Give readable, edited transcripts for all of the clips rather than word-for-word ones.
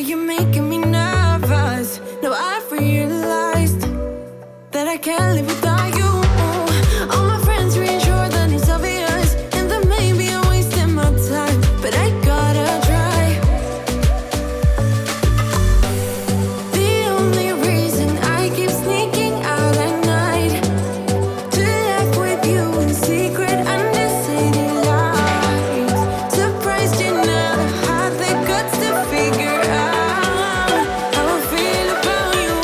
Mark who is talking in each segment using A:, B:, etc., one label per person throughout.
A: you're making me nervous. Now I've realized that I can't live without you. All my friends reassure that it's obvious, and that maybe I'm wasting my time, but I gotta try. The only reason I keep sneaking out at night to laugh with you in secret under city lights. Surprised you never had the guts to figure out how I feel about you.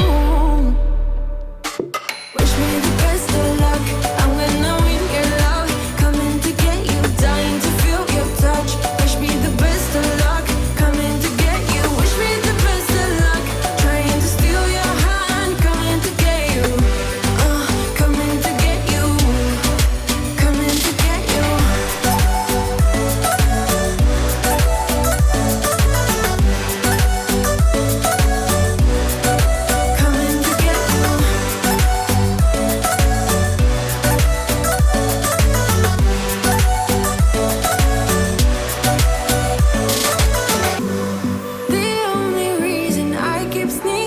A: Wish me the best of luck. I'm gonna win your love. Coming to get you, dying to feel your touch. Wish me the best of luck. Coming to get you. Wish me the best of luck. Trying to steal your hand. Coming to get you. Coming to get you. Coming to get you. Coming to get you. The only reason I keep sneaking